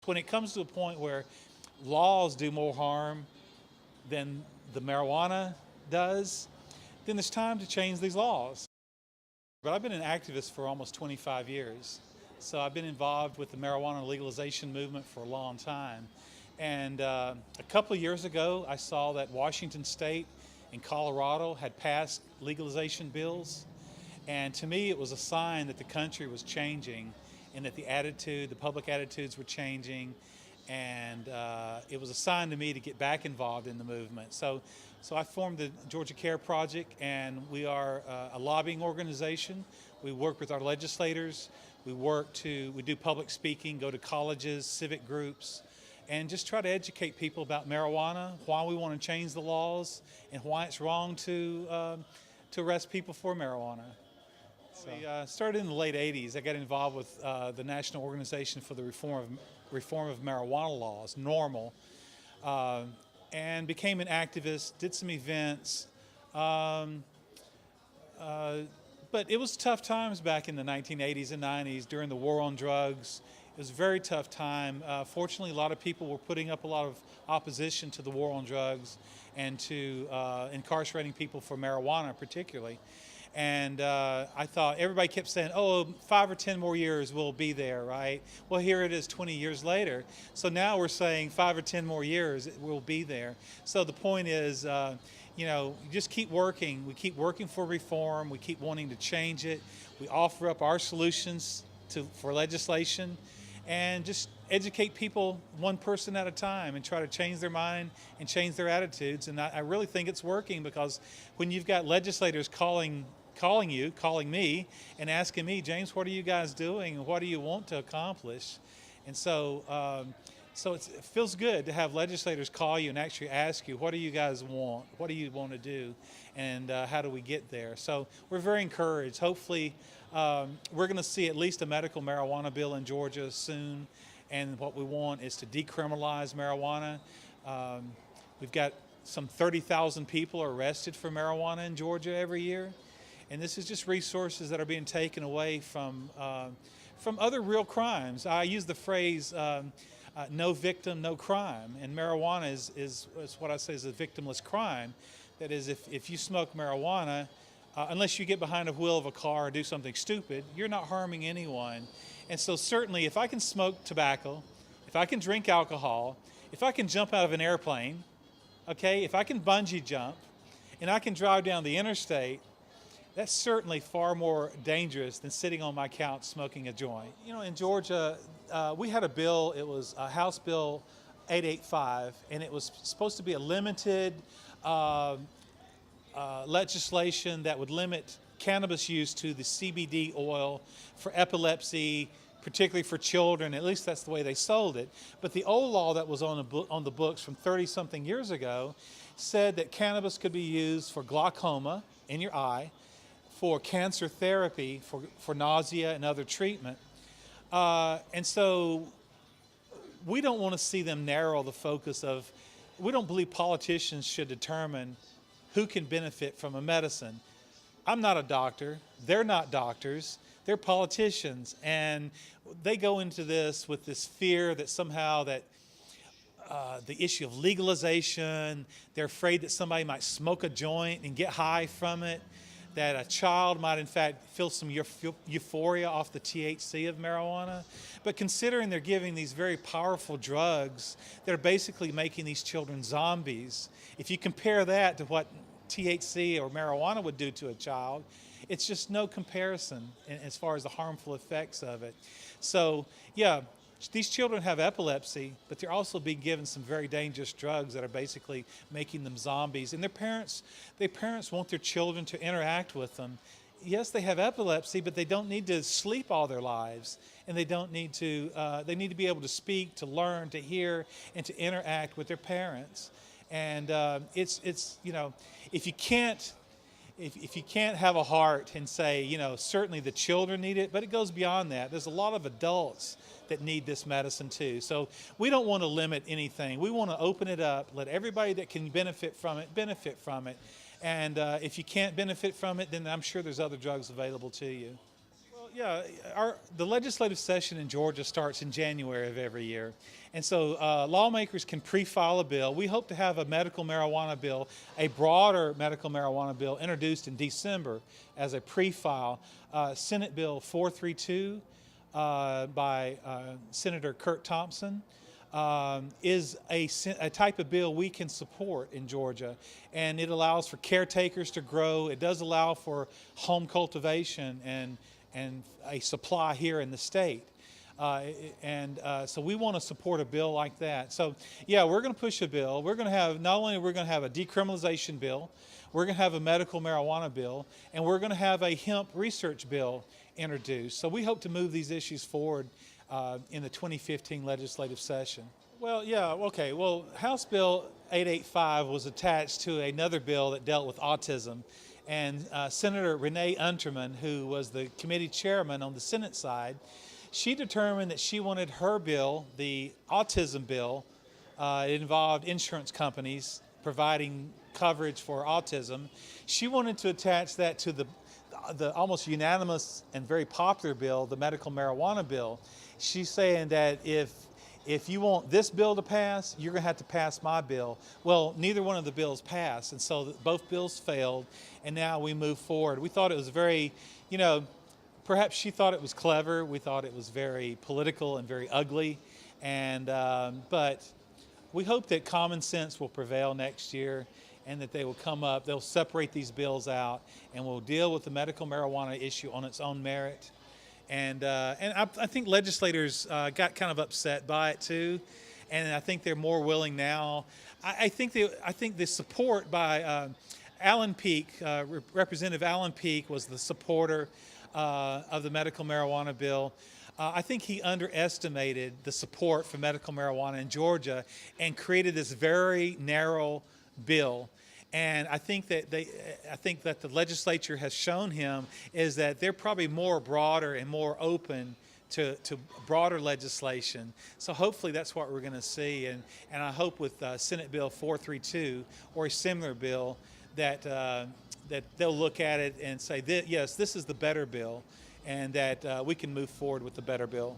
When it comes to a point where laws do more harm than the marijuana does, then it's time to change these laws. But I've been an activist for almost 25 years. So I've been involved with the marijuana legalization movement for a long time. And a couple of years ago, I saw that Washington State and Colorado had passed legalization bills. And to me, it was a sign that the country was changing and that the public attitudes were changing. And it was a sign to me to get back involved in the movement. So I formed the Georgia Care Project, and we are a lobbying organization. We work with our legislators. We do public speaking, go to colleges, civic groups, and just try to educate people about marijuana, why we want to change the laws, and why it's wrong to arrest people for marijuana. So we started in the late 80s. I got involved with the National Organization for the Reform of Marijuana Laws, NORML, and became an activist, did some events. But it was tough times back in the 1980s and 90s during the war on drugs. It was a very tough time. Fortunately, a lot of people were putting up a lot of opposition to the war on drugs and to incarcerating people for marijuana particularly. And I thought, everybody kept saying, oh, 5 or 10 more years we'll be there, right? Well, here it is 20 years later. So now we're saying 5 or 10 more years we'll be there. So the point is, you just keep working. We keep working for reform. We keep wanting to change it. We offer up our solutions for legislation, and just educate people one person at a time and try to change their mind and change their attitudes. And I really think it's working, because when you've got legislators calling me and asking me, James, what are you guys doing and what do you want to accomplish? And so it feels good to have legislators call you and actually ask you, what do you guys want? What do you want to do? And how do we get there? So we're very encouraged. Hopefully we're going to see at least a medical marijuana bill in Georgia soon. And what we want is to decriminalize marijuana. We've got some 30,000 people arrested for marijuana in Georgia every year. And this is just resources that are being taken away from other real crimes. I use the phrase, no victim, no crime. And marijuana is what I say is a victimless crime. That is, if you smoke marijuana, unless you get behind the wheel of a car or do something stupid, you're not harming anyone. And so certainly, if I can smoke tobacco, if I can drink alcohol, if I can jump out of an airplane, okay, if I can bungee jump, and I can drive down the interstate, that's certainly far more dangerous than sitting on my couch smoking a joint. You know, in Georgia, we had a bill. It was House Bill 885, and it was supposed to be a limited legislation that would limit cannabis use to the CBD oil for epilepsy, particularly for children. At least that's the way they sold it. But the old law that was on the books from 30-something years ago said that cannabis could be used for glaucoma in your eye, for cancer therapy, for nausea and other treatment. And so we don't want to see them narrow the focus of, we don't believe politicians should determine who can benefit from a medicine. I'm not a doctor. They're not doctors. They're politicians. And they go into this with this fear that somehow that the issue of legalization, they're afraid that somebody might smoke a joint and get high from it, that a child might in fact feel some euphoria off the THC of marijuana. But considering they're giving these very powerful drugs that are basically making these children zombies, if you compare that to what THC or marijuana would do to a child, it's just no comparison as far as the harmful effects of it. So yeah, these children have epilepsy, but they're also being given some very dangerous drugs that are basically making them zombies. And their parents want their children to interact with them. Yes, they have epilepsy, but they don't need to sleep all their lives, and they don't need to. They need to be able to speak, to learn, to hear, and to interact with their parents. And it's if you can't have a heart and say, certainly the children need it, but it goes beyond that. There's a lot of adults that need this medicine too. So we don't want to limit anything. We want to open it up, let everybody that can benefit from it. And if you can't benefit from it, then I'm sure there's other drugs available to you. Well, Yeah, the legislative session in Georgia starts in January of every year. And so lawmakers can pre-file a bill. We hope to have a medical marijuana bill, a broader medical marijuana bill introduced in December as a pre-file. Senate Bill 432 by Senator Kurt Thompson is a type of bill we can support in Georgia. And it allows for caretakers to grow. It does allow for home cultivation and a supply here in the state. So we want to support a bill like that. So yeah, we're going to push a bill. We're going to have, not only we're going to have a decriminalization bill, we're going to have a medical marijuana bill, and we're going to have a hemp research bill introduced. So we hope to move these issues forward in the 2015 legislative session. Well, yeah, okay. Well, House Bill 885 was attached to another bill that dealt with autism. And Senator Renee Unterman, who was the committee chairman on the Senate side, she determined that she wanted her bill, the autism bill, it involved insurance companies providing coverage for autism. She wanted to attach that to the almost unanimous and very popular bill, the medical marijuana bill. She's saying that if you want this bill to pass, you're going to have to pass my bill. Well, neither one of the bills passed, and so both bills failed, and now we move forward. We thought it was very, perhaps she thought it was clever. We thought it was very political and very ugly, but we hope that common sense will prevail next year and that they will come up, they'll separate these bills out, and we'll deal with the medical marijuana issue on its own merit. And I think legislators got kind of upset by it too, and I think they're more willing now. I think the support by Alan Peake, Representative Alan Peake, was the supporter of the medical marijuana bill. I think he underestimated the support for medical marijuana in Georgia and created this very narrow bill. And I think that the legislature has shown him is that they're probably more broader and more open to broader legislation. So hopefully that's what we're going to see. And I hope with Senate Bill 432 or a similar bill that they'll look at it and say, yes, this is the better bill, and that we can move forward with the better bill.